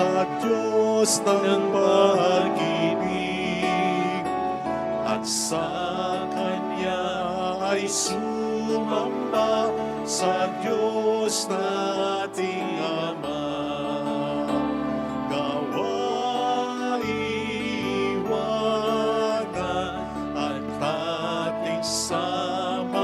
sa Diyos ng pag-ibig, at sa Kanya ay sumamba sa Diyos nating Ama. Iwanan at ating samahan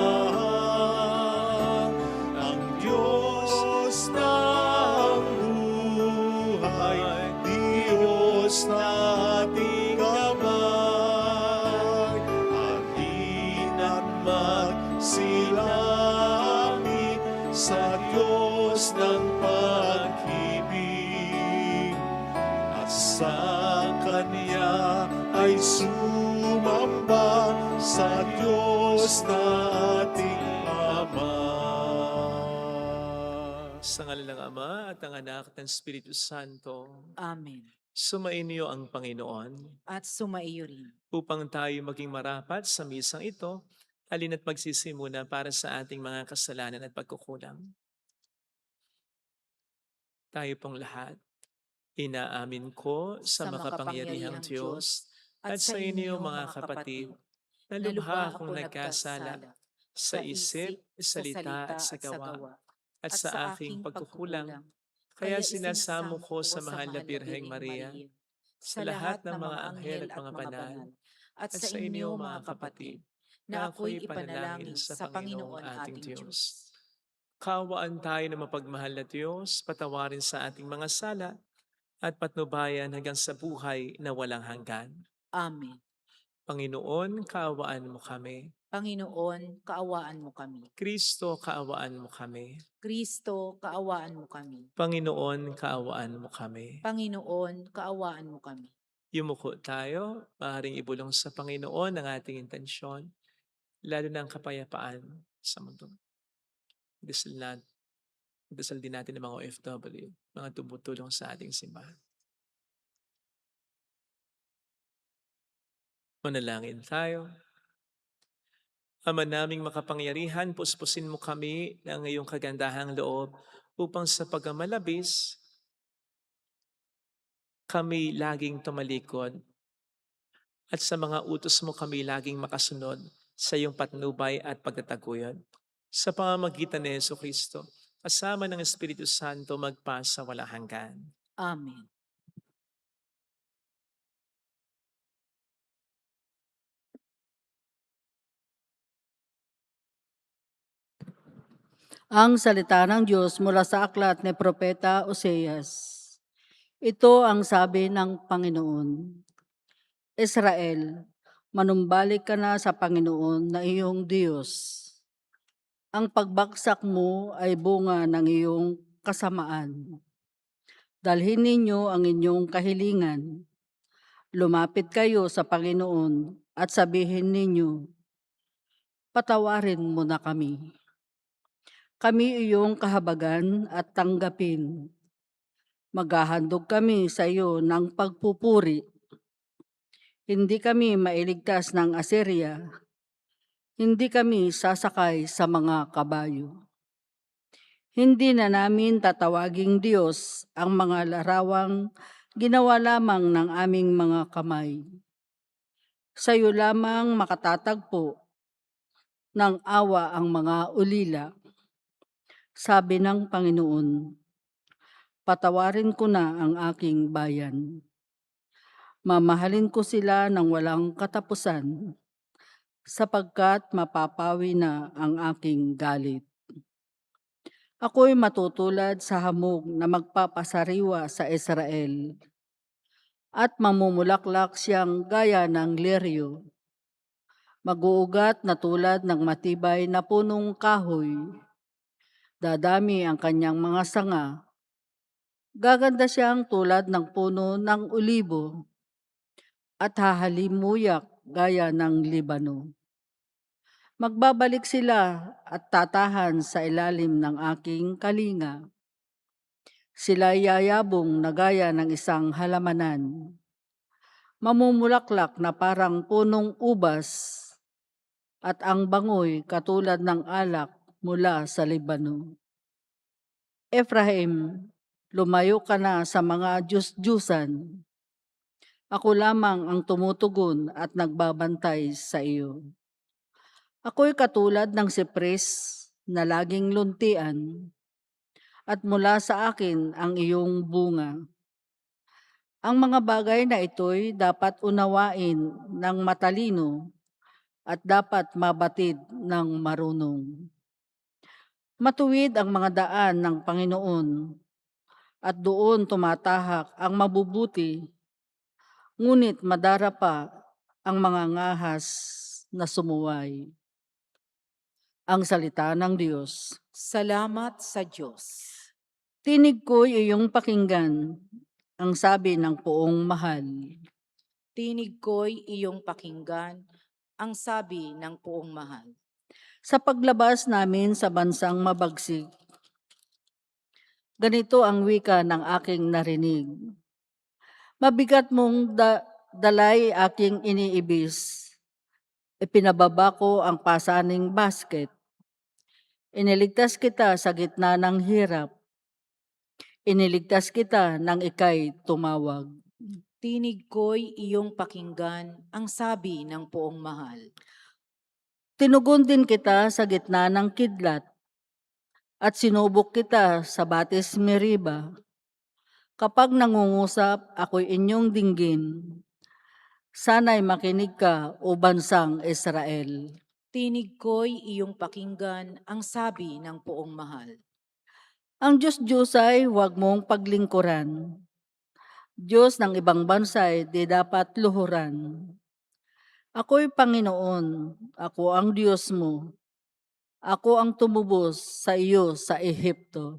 ang Diyos ng buhay, Diyos nating Amay, at magsilangit sa Diyos ng pag-ibig, at sa Kanya ay sumamba sa Diyos nating Ama. Sa ngalan ng Ama at ng Anak at ng Espiritu Santo. Amen. Sumainyo ang Panginoon At sumaiyo rin. upang tayo maging marapat sa misang ito. Halina't magsisimuna para sa ating mga kasalanan at pagkukulang. Tayo pong lahat, inaamin ko sa makapangyarihang Diyos at sa inyo mga kapatid, na lubha akong nagkasala sa isip, salita, sa gawa, at sa aking pagkukulang. Kaya sinasamo ko sa mahal na Birheng Maria, sa lahat ng mga anghel at mga banal, at sa inyo mga kapatid, na ako'y ipanalangin sa Panginoon ating Diyos. Kaawaan tayo ng mapagmahal na Diyos, patawarin sa ating mga sala, at patnubayan hanggang sa buhay na walang hanggan. Amen. Panginoon, kaawaan mo kami. Panginoon, kaawaan mo kami. Kristo, kaawaan mo kami. Kristo, kaawaan mo kami. Panginoon, kaawaan mo kami. Panginoon, kaawaan mo kami. Yumuko tayo, maaaring ibulong sa Panginoon ang ating intensyon, lalo na ang kapayapaan sa mundo. Dasal din natin ng mga OFW, mga tumutulong sa ating simbahan. Manalangin tayo. Ama naming makapangyarihan, puspusin mo kami ng iyong kagandahang loob upang sa pagmamalabis, kami laging tumalikod at sa mga utos mo kami laging makasunod sa iyong patnubay at pagtataguyod. Sa pamamagitan ni Jesucristo, kasama ng Espiritu Santo magpasa walang hanggan. Amen. Ang salita ng Diyos mula sa aklat ni Propeta Oseas. Ito ang sabi ng Panginoon. Israel, manumbalik ka na sa Panginoon na iyong Diyos. Ang pagbaksak mo ay bunga ng iyong kasamaan. Dalhin ninyo ang inyong kahilingan. Lumapit kayo sa Panginoon at sabihin ninyo, patawarin mo na kami. Kami iyong kahabagan at tanggapin. Maghahandog kami sa iyo ng pagpupuri. Hindi kami mailigtas ng Assyria. Hindi kami sasakay sa mga kabayo. Hindi na namin tatawaging Diyos ang mga larawang ginawa lamang ng aming mga kamay. Sa iyo lamang makatatagpo ng awa ang mga ulila. Sabi ng Panginoon, patawarin ko na ang aking bayan. Mamahalin ko sila ng walang katapusan, sapagkat mapapawi na ang aking galit. Ako'y matutulad sa hamog na magpapasariwa sa Israel, at mamumulaklak siyang gaya ng leryo. Mag-uugat na tulad ng matibay na punong kahoy. Dadami ang kanyang mga sanga. Gaganda siyang tulad ng puno ng olibo at hahalimuyak gaya ng Libano. Magbabalik sila at tatahan sa ilalim ng aking kalinga. Sila yayabong na gaya ng isang halamanan. Mamumulaklak na parang punong ubas at ang bangoy katulad ng alak mula sa Libano. Ephraim, Lumayo ka na sa mga Diyos-Diyusan. Ako lamang ang tumutugon at nagbabantay sa iyo. Ako'y katulad ng sipres na laging luntian at mula sa akin ang iyong bunga. Ang mga bagay na ito'y dapat unawain ng matalino at dapat mabatid ng marunong. Matuwid ang mga daan ng Panginoon at doon tumatahak ang mabubuti, ngunit madarapa ang mga ngahas na sumuway. Ang salita ng Diyos. Salamat sa Diyos. Tinig ko'y iyong pakinggan, ang sabi ng poong mahal. Tinig ko'y iyong pakinggan, ang sabi ng poong mahal. Sa paglabas namin sa bansang mabagsik, ganito ang wika ng aking narinig. Mabigat mong dalay aking iniibis. Ipinababa ko ang pasaning basket. Iniligtas kita sa gitna ng hirap. Iniligtas kita nang ika'y tumawag. Tinig ko'y iyong pakinggan, ang sabi ng poong mahal. Tinugon din kita sa gitna ng kidlat at sinubok kita sa Batis Meriba. Kapag nangungusap, ako'y inyong dinggin. Sana'y makinig ka, o bansang Israel. Tinig ko'y iyong pakinggan, ang sabi ng poong mahal. Ang Diyos ay huwag mong paglingkuran. Diyos ng ibang bansay di dapat luhuran. Ako'y Panginoon, ako ang Diyos mo. Ako ang tumubos sa iyo sa Ehipto.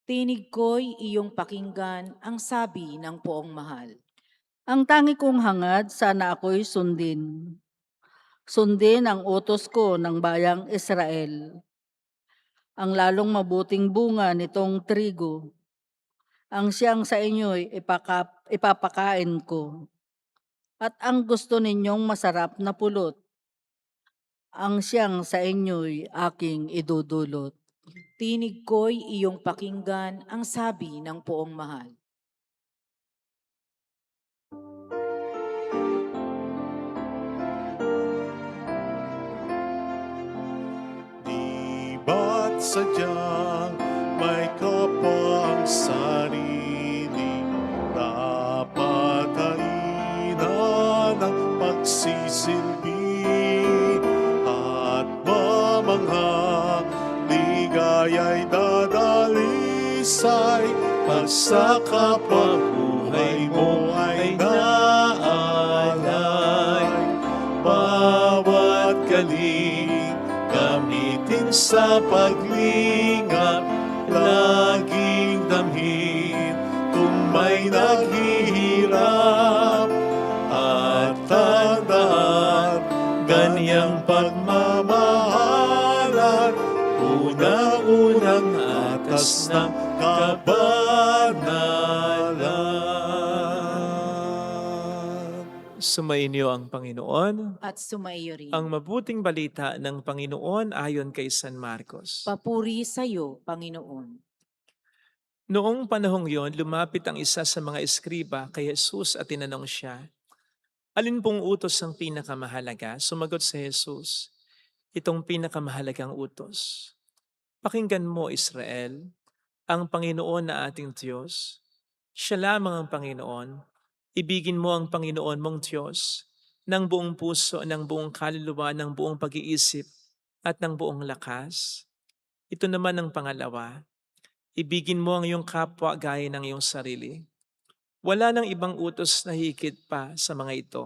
Tinig ko'y iyong pakinggan, ang sabi ng poong mahal. Ang tangi kong hangad, sana ako'y sundin. Sundin ang utos ko ng bayang Israel. Ang lalong mabuting bunga nitong trigo, ang siyang sa inyo'y ipapakain ko. At ang gusto ninyong masarap na pulot, ang siyang sa inyo'y aking idudulot. Tinig ko'y iyong pakinggan, ang sabi ng poong mahal. Di ba't sadyang may kapang sarili, dapat hainan ng pagsisilbi at mamangha, ligaya'y dadalisay pag sa kapambuhay mo ay naalay. Bawat galing gamitin sa paglingap, laging damhin kung may naghihirap. At tandaan, ganyang pagmamahalan, unang-unang atas ng kabanalan. Sumainyo ang Panginoon. At sumaiyo rin. Ang mabuting balita ng Panginoon ayon kay San Marcos. Papuri sa iyo, Panginoon. Noong panahong yon, lumapit ang isa sa mga eskriba kay Jesus at tinanong siya, "Alin pong utos ang pinakamahalaga?" Sumagot si Jesus, "Itong pinakamahalagang utos. Pakinggan mo, Israel, ang Panginoon na ating Diyos. Siya lamang ang Panginoon. Ibigin mo ang Panginoon mong Diyos ng buong puso, ng buong kaluluwa, ng buong pag-iisip, at ng buong lakas. Ito naman ang pangalawa. Ibigin mo ang iyong kapwa gaya ng iyong sarili. Wala nang ibang utos na higit pa sa mga ito."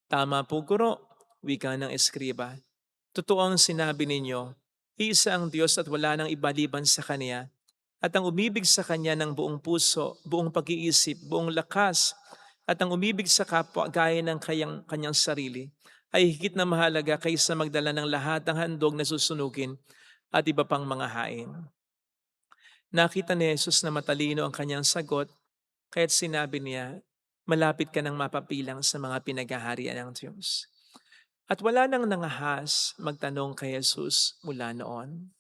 "Tama po, Guro," wika ng eskriba. "Totoo ang sinabi ninyo. Iisa ang Diyos at wala nang iba liban sa Kanya. At ang umibig sa Kanya ng buong puso, buong pag-iisip, buong lakas, at ang umibig sa kapwa gaya ng kanyang sarili, ay higit na mahalaga kaysa magdala ng lahat ng handog na susunugin at iba pang mga hain." Nakita ni Jesus na matalino ang kanyang sagot, kaya't sinabi niya, "Malapit ka nang mapapilang sa mga pinaghaharian ng Diyos." At wala nang nangahas magtanong kay Jesus mula noon.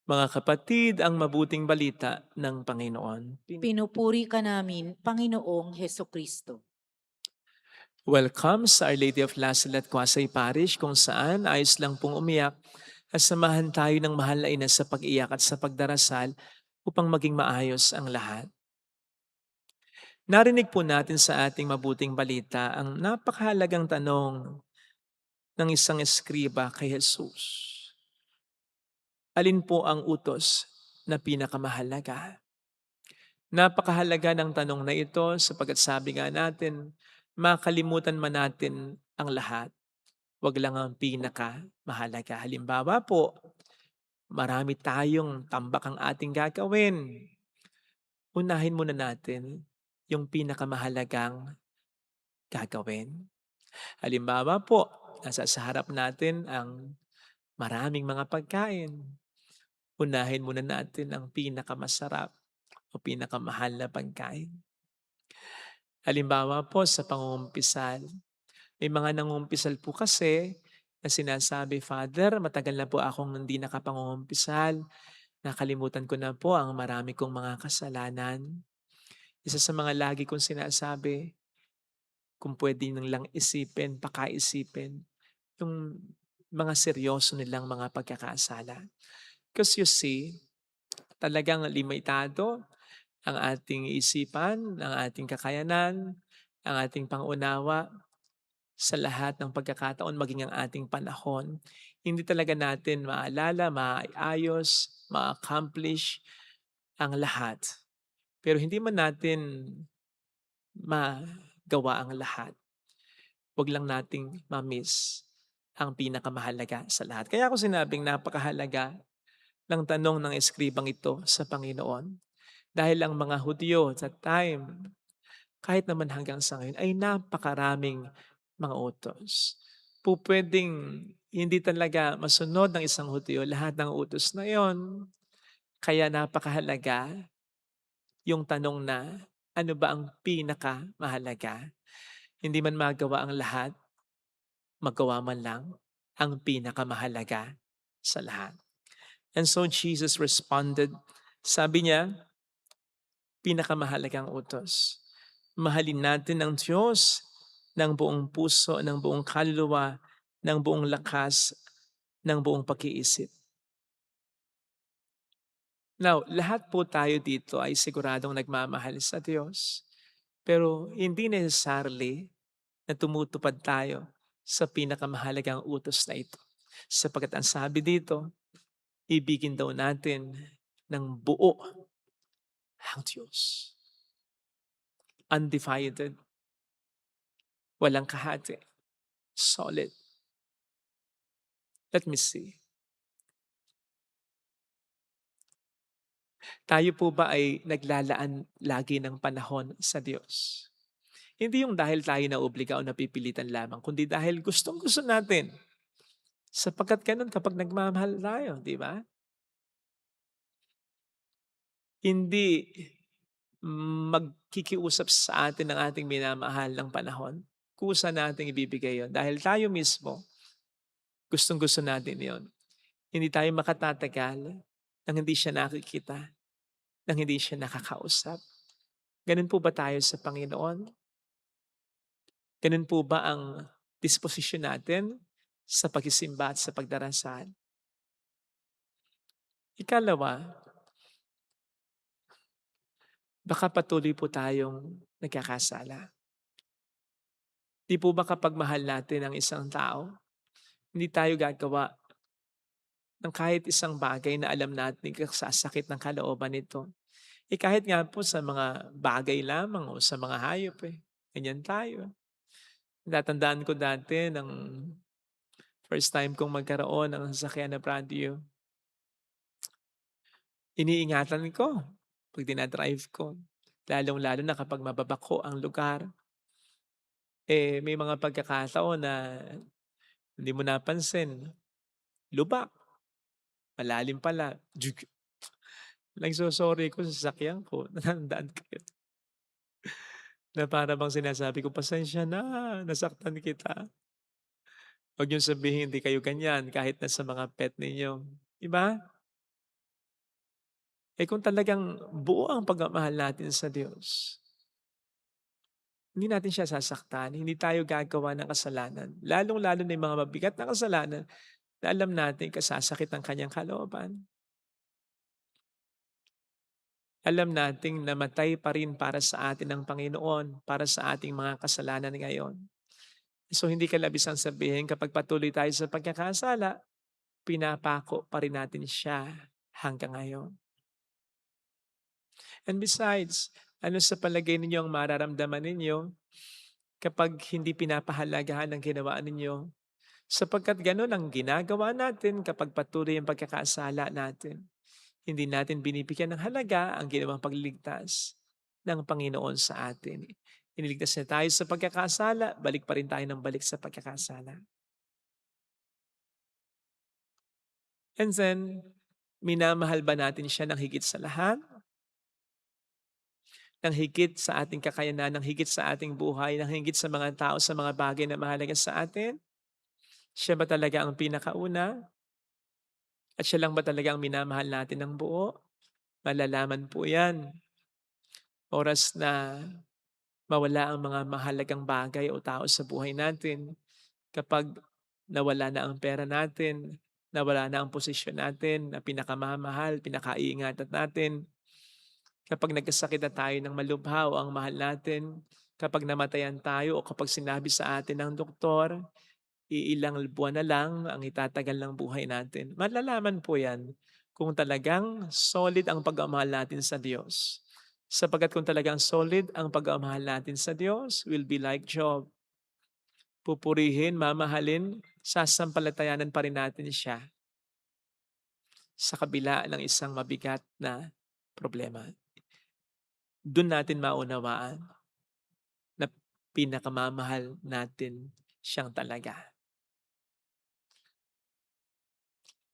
Mga kapatid, ang mabuting balita ng Panginoon. Pinupuri ka namin, Panginoong Hesukristo. Welcome sa Our Lady of Lasalle at Quasay Parish kung saan ayos lang pong umiyak at samahan tayo ng mahal na ina sa pag-iyak at sa pagdarasal upang maging maayos ang lahat. Narinig po natin sa ating mabuting balita ang napakahalagang tanong ng isang eskriba kay Jesus. Alin po ang utos na pinakamahalaga? Napakahalaga ng tanong na ito sapagkat sabi nga natin, makalimutan man natin ang lahat, wag lang ang pinakamahalaga. Halimbawa po, marami tayong tambak ang ating gagawin. Unahin muna natin yung pinakamahalagang gagawin. Halimbawa po, nasa sa harap natin ang maraming mga pagkain. Unahin muna natin ang pinakamasarap o pinakamahal na pagkain. Halimbawa po sa pangungumpisal, may mga nangungumpisal po kasi na sinasabi, "Father, matagal na po akong hindi nakapangungumpisal. Nakalimutan ko na po ang marami kong mga kasalanan." Isa sa mga lagi kong sinasabi, kung pwede nang lang isipin, pakaisipin yung mga seryoso nilang mga pagkakasala. Because you see, talagang limitado ang ating isipan, ang ating kakayanan, ang ating pangunawa sa lahat ng pagkakataon maging ang ating panahon. Hindi talaga natin maalala, maayos, ma-accomplish ang lahat. Pero hindi man natin magawa ang lahat. Wag lang nating ma-miss ang pinakamahalaga sa lahat. Kaya ako sinabing napakahalaga ng tanong ng eskribang ito sa Panginoon. Dahil ang mga Hudyo sa time, kahit naman hanggang sa ngayon, ay napakaraming mga utos. Pupwedeng hindi talaga masunod ng isang Hudyo lahat ng utos na yon. Kaya napakahalaga yung tanong na, ano ba ang pinakamahalaga? Hindi man magawa ang lahat, magawa man lang ang pinakamahalaga sa lahat. And so Jesus responded, sabi niya, pinakamahalagang utos. Mahalin natin ang Diyos ng buong puso, ng buong kaluluwa, ng buong lakas, ng buong pag-iisip. Now, lahat po tayo dito ay siguradong nagmamahal sa Diyos. Pero hindi necessarily na tumutupad tayo sa pinakamahalagang utos na ito. Sapagkat ang sabi dito, ibigin daw natin ng buo ang Diyos. Undivided. Walang kahati. Solid. Let me see. Tayo po ba ay naglalaan lagi ng panahon sa Diyos? Hindi yung dahil tayo naobliga o napipilitan lamang, kundi dahil gustong-gusto natin. Sapagkat ganun kapag nagmamahal tayo, di ba? Hindi magkikiusap sa atin ng ating minamahal ng panahon. Kusa nating ibibigay yon dahil tayo mismo, gustong-gusto natin yon. Hindi tayo makatatagal nang hindi siya nakikita, nang hindi siya nakakausap. Ganun po ba tayo sa Panginoon? Ganun po ba ang disposisyon natin sa pagsisimba at sa pagdarasal? Ikalawa, baka patuloy po tayong nagkakasala. Di po ba kapag mahal natin ang isang tao, hindi tayo gagawa ng kahit isang bagay na alam natin sasakit ng kalooban nito. Kahit nga po sa mga bagay lamang o sa mga hayop ganyan tayo. Natatandaan ko dati ng first time kong magkaroon ng sasakyan na brand new, iniingatan ko 'pag dina-drive ko. Lalong-lalo na kapag mababako ang lugar. May mga pagkakataon na hindi mo napansin, lubak, malalim pala, jug. Nagso-sorry ko sa sasakyan ko, natandaan ko yun. Na para bang sinasabi ko, "Pasensya na, nasaktan kita. Huwag niyong sabihin hindi kayo ganyan kahit na sa mga pet ninyo." 'Di ba? kung talagang buo ang pagmamahal natin sa Diyos, hindi natin siya sasaktan, hindi tayo gagawa ng kasalanan. Lalong-lalo na yung mga mabigat na kasalanan na alam natin kasasakit ang kanyang kalooban. Alam nating namatay pa rin para sa atin ng Panginoon, para sa ating mga kasalanan ngayon. So hindi kalabisang sabihin kapag patuloy tayo sa pagkakasala, pinapako pa rin natin siya hanggang ngayon. And besides, ano sa palagay ninyo ang mararamdaman ninyo kapag hindi pinapahalagahan ang ginawa ninyo? Sapagkat ganun ang ginagawa natin kapag patuloy ang pagkakasala natin. Hindi natin binibigyan ng halaga ang ginawang pagliligtas ng Panginoon sa atin. Iniligtas na tayo sa pagkakasala, balik pa rin tayo ng balik sa pagkakasala. And then, minamahal ba natin siya ng higit sa lahat? Ng higit sa ating kakayanan, ng higit sa ating buhay, ng higit sa mga tao, sa mga bagay na mahalaga sa atin? Siya ba talaga ang pinakauna? At siya lang ba talaga ang minamahal natin ng buo? Malalaman po yan. Oras na mawala ang mga mahalagang bagay o tao sa buhay natin. Kapag nawala na ang pera natin, nawala na ang posisyon natin na pinakamamahal, pinakaiingatan natin. Kapag nagkasakit na tayo ng malubha o ang mahal natin, kapag namatayan tayo o kapag sinabi sa atin ng doktor, iilang buwan na lang ang itatagal ng buhay natin. Malalaman po yan kung talagang solid ang pagmamahal natin sa Diyos. Sapagkat kung talagang solid ang pagmamahal natin sa Diyos, will be like Job. Pupurihin, mamahalin, sasampalatayanan pa rin natin siya sa kabila ng isang mabigat na problema. Doon natin maunawaan na pinakamamahal natin siyang talaga.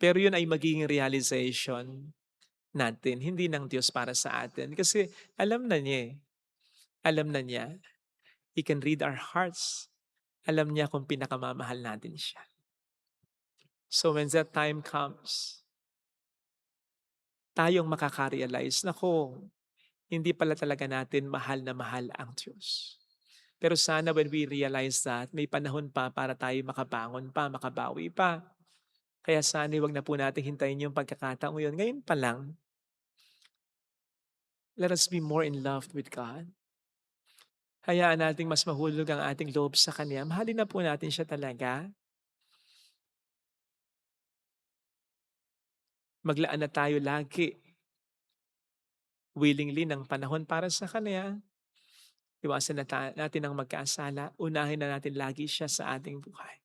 Pero yun ay magiging realization natin, hindi ng Diyos para sa atin. Kasi alam na niya eh. Alam na niya. He can read our hearts. Alam niya kung pinakamamahal natin siya. So when that time comes, tayong makaka-realize na kung hindi pala talaga natin mahal na mahal ang Diyos. Pero sana when we realize that, may panahon pa para tayo makabangon pa, makabawi pa. Kaya sana wag na po natin hintayin yung pagkakataong yun. Ngayon pa lang, let us be more in love with God. Hayaan nating mas mahulog ang ating loob sa Kanya. Mahalin na po natin siya talaga. Maglaan na tayo lagi willingly ng panahon para sa Kanya. Iwasan na natin ang magkasala. Unahin na natin lagi siya sa ating buhay.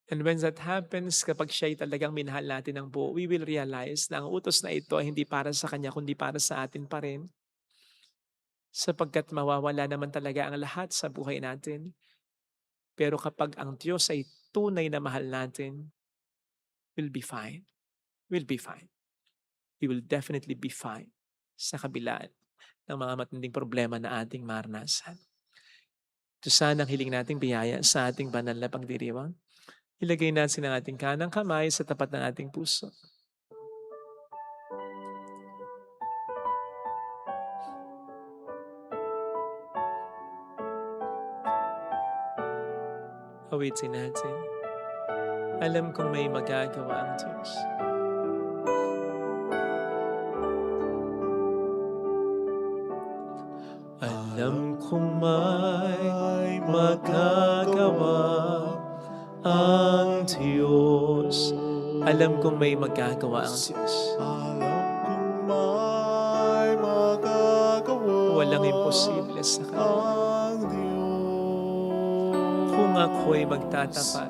And when that happens, kapag siya'y talagang minahal natin ng buo, we will realize na ang utos na ito ay hindi para sa Kanya, kundi para sa atin pa rin. Sapagkat mawawala naman talaga ang lahat sa buhay natin. Pero kapag ang Diyos ay tunay na mahal natin, we'll be fine. We'll be fine. We will definitely be fine sa kabila ng mga matinding problema na ating maranasan. Ito sana ang hiling nating biyaya sa ating banal na pagdiriwang. Ilagay natin ang ating kanang kamay sa tapat ng ating puso. Awitin natin. Alam kong may magagawa ang Diyos. Alam kong may magagawa ang Diyos. Alam kong may magagawa ang Diyos. Alam kong may magagawa Walang imposible sa Kanya. ang Diyos. Kung ako'y magtatapat,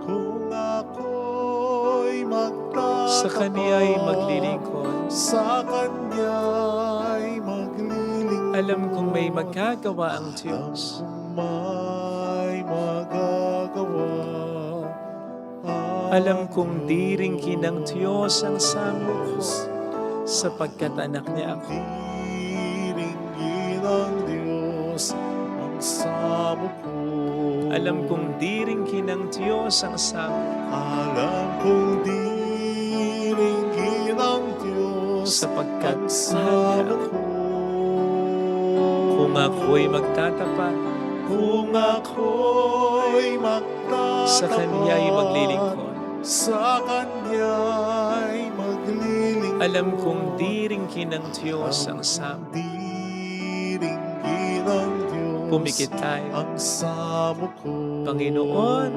Kung ako'y magtatapat sa Kaniya'y maglilingkod, sa Kanya'y maglilingkod. alam kong may magagawa ang Diyos. Kung may magagawa Alam kong di ringkin ng Diyos ang samo ko, sapagkat anak niya ako. Diringgin ang Diyos ang samo ko. Alam kong di ringkin ng Diyos ang samo ko. Alam kong diringgin ang sapagkat ang mahal niya samo ako. ko. Kung ako'y magtatapat, Kung ako'y sa Kanya'y magtatapat, maglilingkod. sa Kanya'y maglilingkod. Alam kong diringkin ng Diyos ang samo. Diringgin ng Diyos Pumikit tayo. ang samo ko. Panginoon,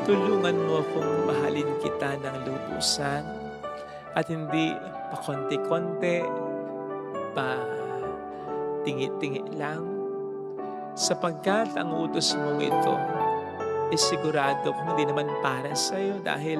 tulungan mo akong mahalin kita ng lubusan at hindi pa konti-konti, pa tingi-tingi lang. Sapagkat ang utos mong ito sigurado kung hindi naman para sa'yo dahil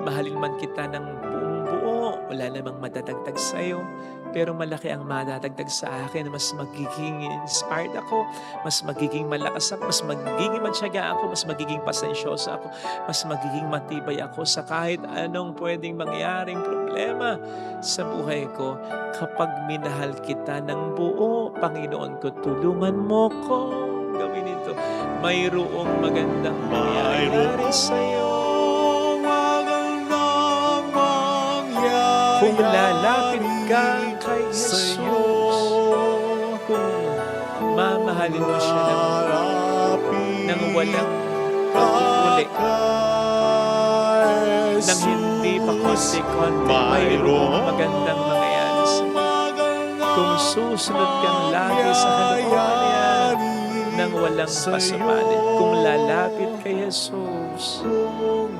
mahalin man kita ng buong buo, wala namang madadagdag sa'yo. Pero malaki ang madadagdag sa akin, mas magiging inspired ako, mas magiging malakas ako, mas magiging matyaga ako, mas magiging pasensyoso ako, mas magiging matibay ako sa kahit anong pwedeng mangyaring problema sa buhay ko. Kapag minahal kita ng buo, Panginoon ko, tulungan mo ko gawin ito. Mayroong magandang mangyayari sa'yo. Magandang mangyayari Kung lalapit ka kay Jesus, sa'yo. kung mamahalin mo siya ng walang pag-uuli, nang hindi pa konti-konti, mayroong magandang mangyayari sa'yo. Kung susunod kang lagi sa kalooban niya, nang walang pasupalit, kung lalapit kay Jesus, Kung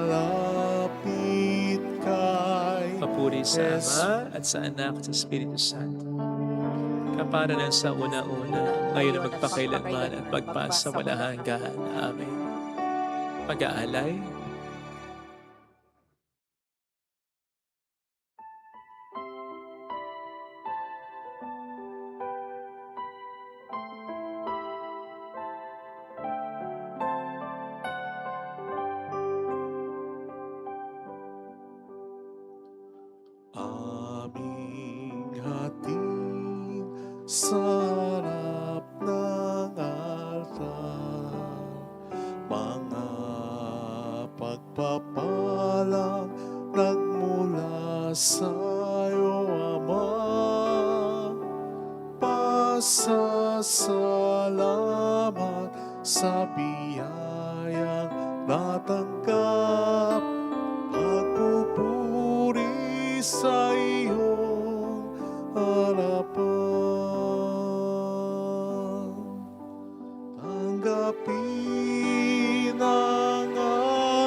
lalapit kay papuri sa Ama at sa Anak at sa Espiritu Santo. Kapara ng sa una-una, ngayon at magpakailanman at magpasa walang hanggan. Amen. Pag-aalay. aming hatid sa harap ng altar, mga pagpapalang nagmula sa'yo, Ama. Pasasalamat sa biyayang natanggap, pagpupuri sa iyong harapan. Tanggapin ang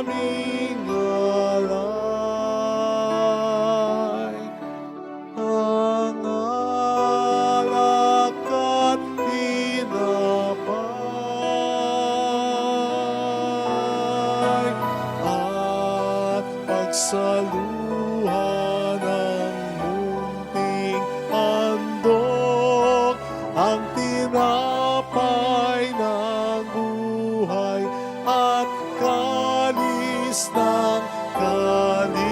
aming alay, ang alak at tinapay, at pagsaluhan ng munting handog, ang tinapay ng buhay at kalis ng kaligtasan.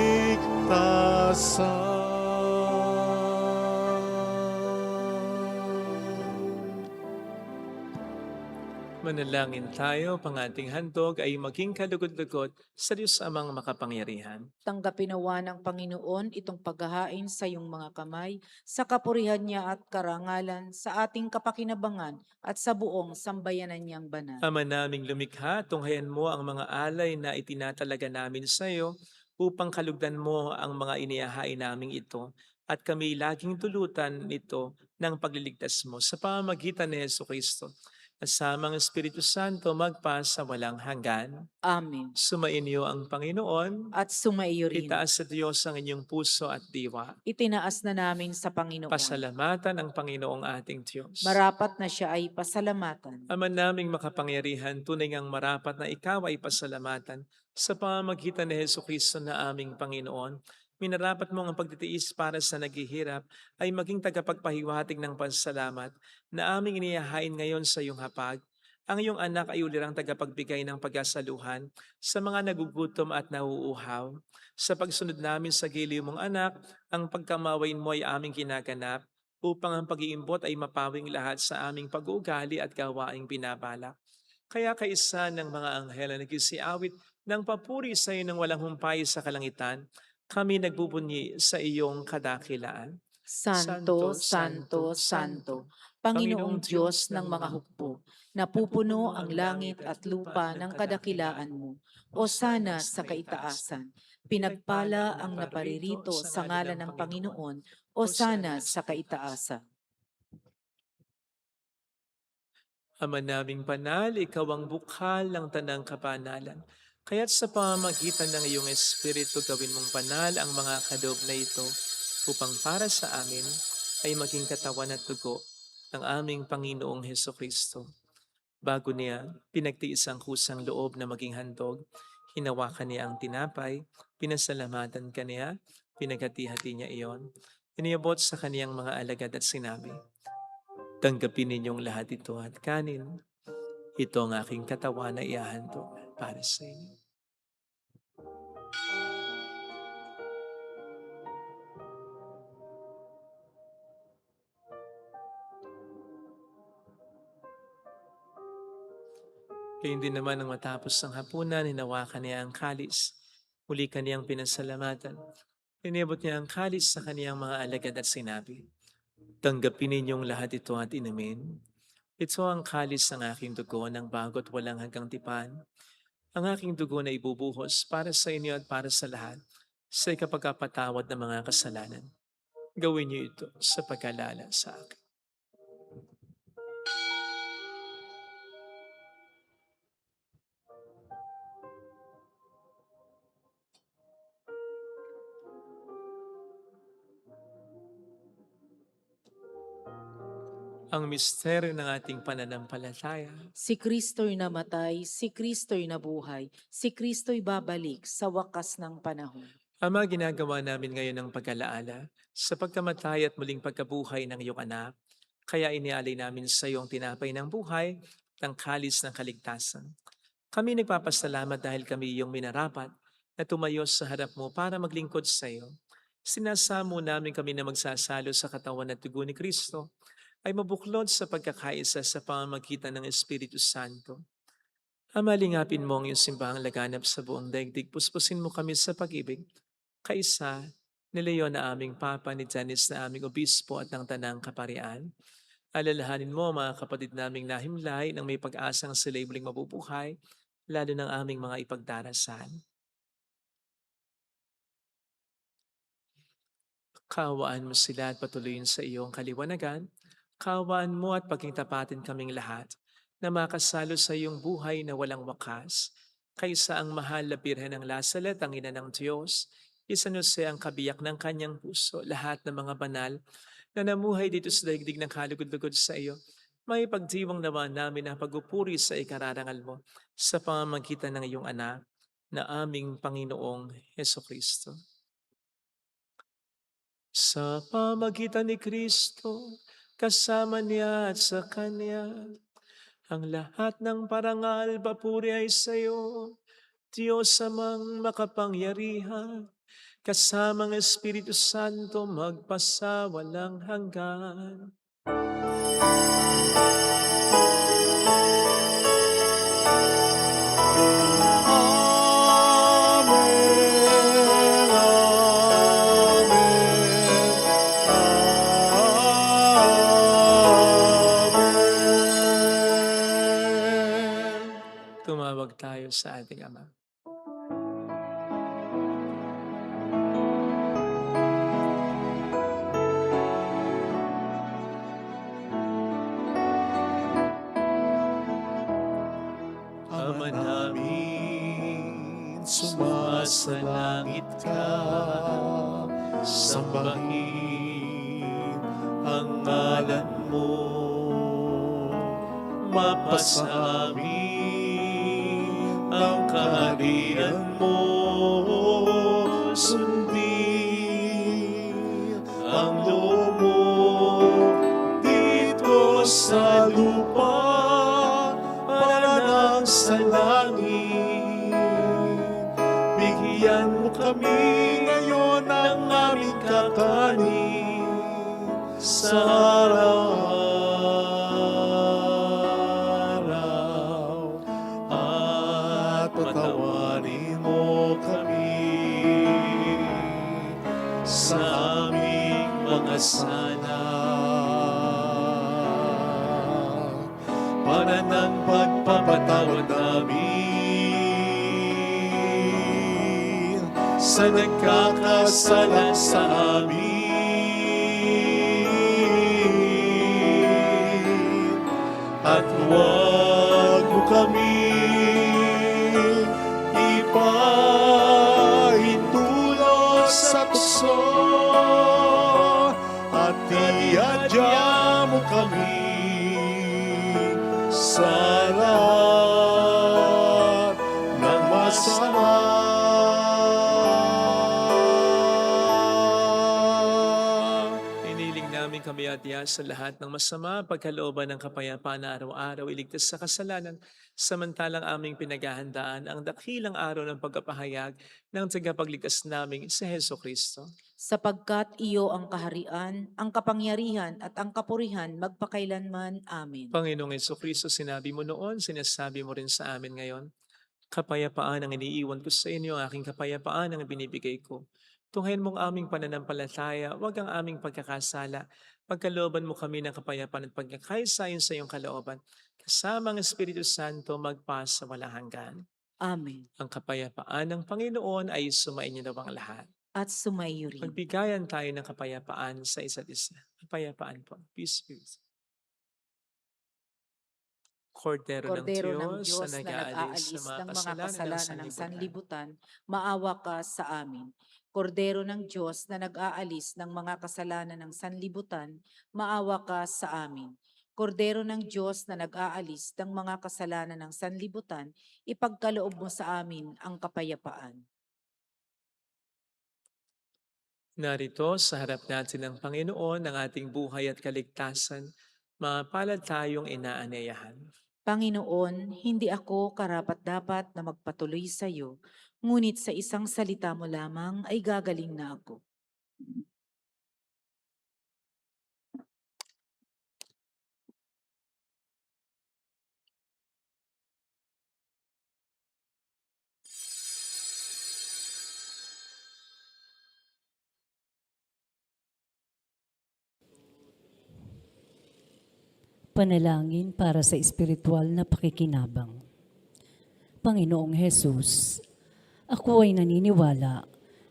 Manalangin tayo, pangating handog ay maging kalugod-lugod sa Diyos Amang makapangyarihan. Tanggapin nawa ng Panginoon itong paghahain sa iyong mga kamay, sa kapurihan niya at karangalan, sa ating kapakinabangan at sa buong sambayanan niyang banal. Ama naming lumikha, tunghayan mo ang mga alay na itinatalaga namin sa iyo upang kalugdan mo ang mga inihahain naming ito at kami laging tulutan nito ng pagliligtas mo sa pamamagitan ni Jesucristo. Kasamang Espiritu Santo magpasa walang hanggan. Amen. Sumainyo ang Panginoon. At sumaiyo rin. Itaas sa Diyos ang inyong puso at diwa. Itinaas na namin sa Panginoon. Pasalamatan ang Panginoong ating Diyos. Marapat na siya ay pasalamatan. Ama naming makapangyarihan, tunay ngang marapat na ikaw ay pasalamatan sa pamamagitan ni Jesucristo na aming Panginoon. Minarapat mo ang pagtitiis para sa naghihirap ay maging tagapagpahiwatig ng pasalamat na aming inihahain ngayon sa iyong hapag. Ang iyong anak ay ulirang tagapagbigay ng pagkasaluhan sa mga nagugutom at nauuhaw. Sa pagsunod namin sa giliw mong anak, ang pagkamawain mo ay aming ginaganap upang ang pag-iimbot ay mapawing lahat sa aming pag-uugali at gawaing binabalak. Kaya kaisa ng mga anghel na nagsiawit ng papuri sa iyo ng walang humpay sa kalangitan, kami nagbubunyi sa iyong kadakilaan. Santo, Santo, Santo, Panginoong Diyos ng mga hukbo, napupuno ang langit at lupa ng kadakilaan mo. O sana sa kaitaasan, pinagpala ang naparirito sa ngalan ng Panginoon, o sana sa kaitaasan. Ama naming banal, ikaw ang bukhal ng tanang kapanalan. Kaya't sa pamamagitan ng iyong Espiritu gawin mong banal ang mga kaloob na ito upang para sa amin ay maging katawan at dugo ng aming Panginoong Heso Kristo. Bago niya pinagtiis ang kusang loob na maging handog, hinawakan niya ang tinapay, pinasalamatan kaniya, pinaghati-hati niya iyon, iniabot sa kaniyang mga alagad at sinabi, "Tanggapin ninyong lahat ito at kanin. Ito ang aking katawan na iahandog para sa inyo." Gayun din naman nang matapos ang hapunan, hinawakan niya ang kalis. Muli kaniyang pinasalamatan. Inibot niya ang kalis sa kaniyang mga alagad at sinabi, "Tanggapin ninyong lahat ito at inumin. Ito ang kalis ng aking dugo ng bago't walang hanggang tipan. Ang aking dugo na ibubuhos para sa inyo at para sa lahat sa ikapagkapatawad ng mga kasalanan. Gawin niyo ito sa pag-alala sa akin." Ang misteryo ng ating pananampalataya. Si Kristo'y namatay, si Kristo'y nabuhay, si Kristo'y babalik sa wakas ng panahon. Ama, ginagawa namin ngayon ang pag-alaala sa pagkamatay at muling pagkabuhay ng iyong anak. Kaya inialay namin sa iyong tinapay ng buhay, ng kalis ng kaligtasan. Kami nagpapasalamat dahil kami iyong minarapat na tumayo sa harap mo para maglingkod sa iyo. Sinasamo namin kami na magsasalo sa katawan at dugo ni Kristo ay mabuklod sa pagkakaisa sa pamamagitan ng Espiritu Santo. Ama, lingapin mo ang iyong simbahang laganap sa buong daigdig. Puspusin mo kami sa pag-ibig. Kaisa, ni Leon na aming Papa, ni Janice na aming Obispo at ng Tanang Kaparian. Alalahanin mo ang mga kapatid naming nahimlay nang may pag-asang sila'y muling mabubuhay, lalo ng aming mga ipagdarasal. Kaawaan mo sila at patuloyin sa iyong kaliwanagan. Kaawaan mo at pagkingtapatin kaming lahat na makasalo sa iyong buhay na walang wakas. Kaysa ang mahal na Birhen ng Lasalet, ang ina ng Diyos, isanuse ang kabiyak ng kanyang puso, lahat ng mga banal na namuhay dito sa daigdig ng kalugod-lugod sa iyo. May pagdiwang naman namin ang pagupuri sa ikararangal mo sa pamamagitan ng iyong anak na aming Panginoong Heso Kristo. Sa pamagitan ni Kristo, kasama niya at sa Kanya, ang lahat ng parangal, papuri ay sa iyo, Diyos amang makapangyarihan, kasamang Espiritu Santo magpasawalang hanggan. Amen, amen. Tumawag tayo sa ating Ama. Ama namin, sumasalangit ka, sambahin ang ngalan mo, mapasa amin ang kaharian mo, sundin ang loob mo dito sa lupa para nang sa langit. Bigyan mo kami ngayon ng aming kakanin sa araw-araw, at patawarin mo kami sa aming mga sala. Para ng pagpapatawad namin sa nagkakasala sa amin. At huwag mo kami ipahintulot sa tukso, at iadya mo kami sa lahat ng masama. Iniling namin kami adya sa lahat ng masama, pagkalooban ng kapayapaan na araw-araw, iligtas sa kasalanan, samantalang aming pinaghahandaan ang dakilang araw ng pagkapahayag ng tagapagligtas naming si Heso Kristo. Sapagkat iyo ang kaharian, ang kapangyarihan at ang kapurihan magpakailanman. Amen. Panginoong Heso Kristo, sinabi mo noon, sinasabi mo rin sa amin ngayon, kapayapaan ang iniiwan ko sa inyo, aking kapayapaan ang binibigay ko. Tunghayin mong aming pananampalataya, wag ang aming pagkakasala. Pagkalooban mo kami ng kapayapaan at pagkakaisayon sa iyong kalooban. Kasama ang Espiritu Santo magpasa walang hanggan. Amen. Ang kapayapaan ng Panginoon ay sumainyo daw ang lahat. At sumaiyo rin. Magbigayan tayo ng kapayapaan sa isa't isa. Kapayapaan po. Peace be with you. Kordero ng Diyos na nag-aalis ng mga kasalanan ng sanlibutan, maawa ka sa amin. Kordero ng Diyos na nag-aalis ng mga kasalanan ng sanlibutan, maawa ka sa amin. Kordero ng Diyos na nag-aalis ng mga kasalanan ng sanlibutan, ipagkaloob mo sa amin ang kapayapaan. Narito sa harap natin ng Panginoon ang ating buhay at kaligtasan, mapalad tayong inaanyayahan. Panginoon, hindi ako karapat-dapat na magpatuloy sa iyo, ngunit sa isang salita mo lamang ay gagaling na ako. Panalangin para sa espiritual na pakikinabang. Panginoong Hesus, ako ay naniniwala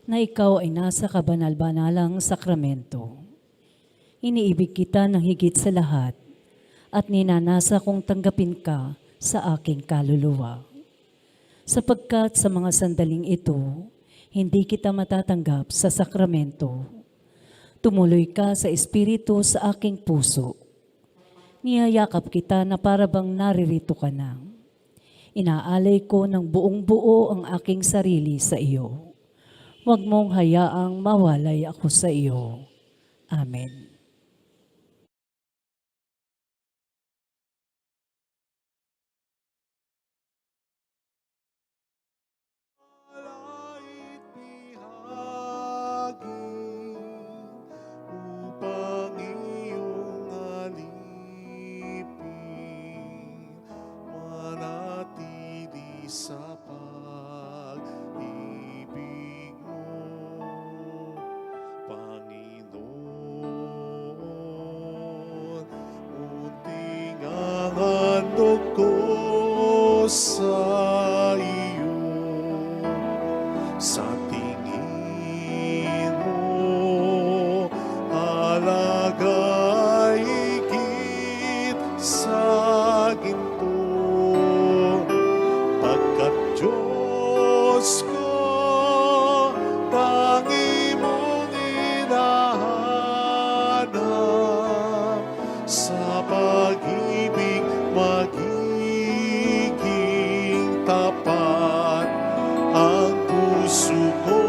na ikaw ay nasa kabanal-banalang sakramento. Iniibig kita ng higit sa lahat at ninanasa kong tanggapin ka sa aking kaluluwa. Sapagkat sa mga sandaling ito, hindi kita matatanggap sa sakramento. Tumuloy ka sa espiritu sa aking puso. Niyayakap kita na parabang naririto ka na. Inaalay ko ng buong buo ang aking sarili sa iyo. Huwag mong hayaang mawalay ako sa iyo. Amen. Alait bihagi upang iyong alipin, manatili sa pag-ibig mo, Panginoon. Unting ang handog ko sa iyo, sa tingin mo, alagay higit sa ginto. Pagkat Diyos ko, tangi mong hinahanap, sa pag-ibig magiging tapat ang puso ko.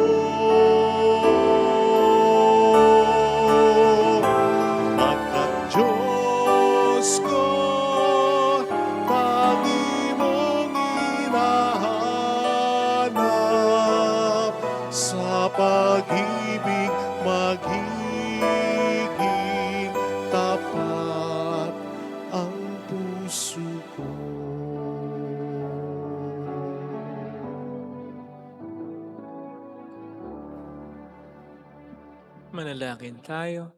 Pagkat Diyos ko, tangi mong hinahanap, sa pag-ibig magiging tapat ang puso ko. Manalangin tayo.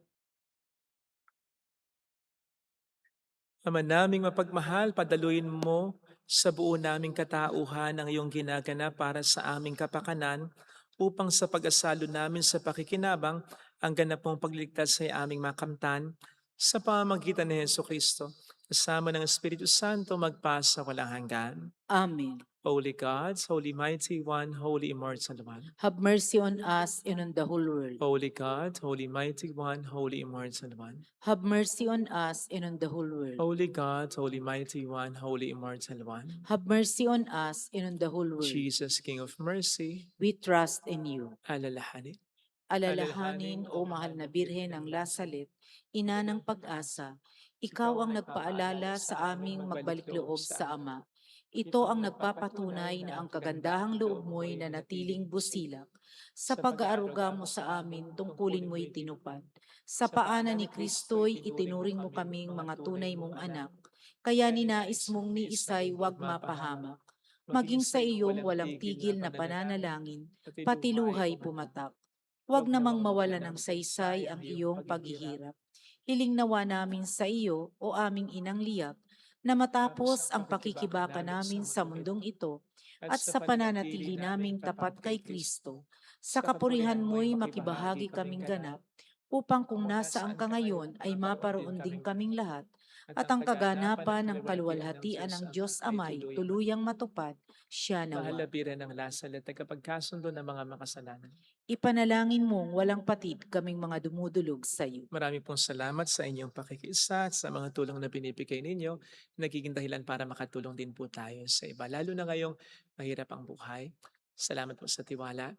Ama naming mapagmahal, padaluin mo sa buo naming katauhan ang iyong ginagana para sa aming kapakanan upang sa pag-asalo namin sa pakikinabang ang ganap mong pagliligtas sa aming makamtan sa pamamagitan ni Jesucristo. Kasama ng Espiritu Santo magpasa walang hanggan. Amen. Holy God, Holy Mighty One, Holy Immortal One. Have mercy on us and on the whole world. Holy God, Holy Mighty One, Holy Immortal One. Have mercy on us and on the whole world. Holy God, Holy Mighty One, Holy Immortal One. Have mercy on us and on the whole world. Jesus, King of Mercy, We trust in you. alalahanin. Alalahanin, O mahal na Birhen ng Lasalet, ina ng pag-asa, ikaw ang nagpaalala sa aming magbalik loob sa Ama. Ito ang nagpapatunay na ang kagandahang loob mo'y nanatiling busilak. Sa pag-aaruga mo sa amin, tungkulin mo'y tinupad. Sa paanan ni Kristo'y itinuring mo kaming mga tunay mong anak. Kaya ninais mong ni Isay wag mapahamak. Maging sa iyong walang tigil na pananalangin, pati luhay pumatak. Huwag namang mawala ng saysay ang iyong paghihirap. Hiling nawa namin sa iyo, o aming inang liyak, na matapos ang pakikibaka namin sa mundong ito at sa pananatili naming tapat kay Kristo, sa kapurihan mo'y makibahagi kaming ganap, upang kung nasaan ka ngayon ay maparoon din kaming lahat, at ang kaganapan ng kaluwalhatian ng Diyos Amay tuluyang matupad, siya nawa. Mahalabiran ng Lasalet, tagapagkasundo ng mga makasalanan. Ipanalangin mong walang patid kaming mga dumudulog sa iyo. Marami pong salamat sa inyong pakikiisa at sa mga tulong na binibigay ninyo. Nagiging dahilan para makatulong din po tayo sa iba. Lalo na ngayong mahirap ang buhay. Salamat po sa tiwala.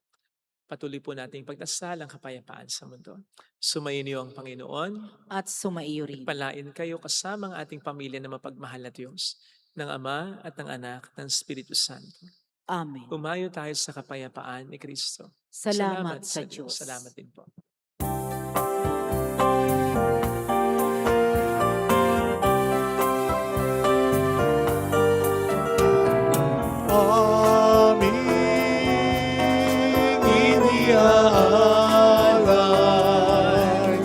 Patuloy po nating pagdasal ang kapayapaan sa mundo. Sumayin niyo ang Panginoon. At sumaiyo rin. Palain kayo kasama ang ating pamilya na mapagmahal na Diyos, ng Ama at ng Anak at ng Espiritu Santo. Amen. Umayo tayo sa kapayapaan ni Kristo. Salamat sa Diyos. Salamat din po. Aming iniaalay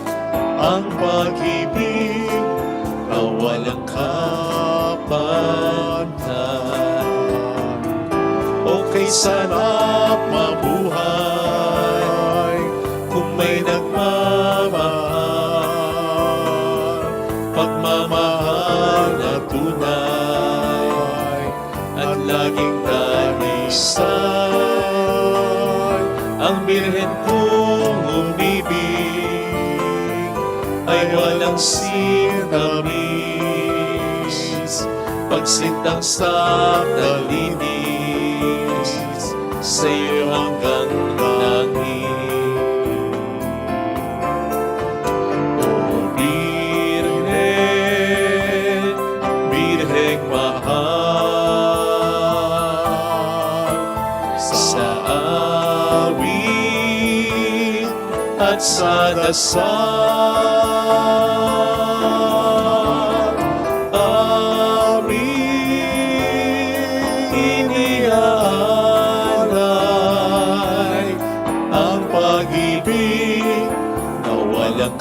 ang pag-ibig na walang kapantay. Okay, sarap mabuhay kung may nagmamahal, pagmamahal na tunay at laging danisay. Ang birhen kong umibig ay walang sintamis, pagsintang sa nalinis sa iyo hanggang langit. O Birhen, Birheng mahal, sa awit at sa dasal, aming iniaalay ang pag-ibig na walang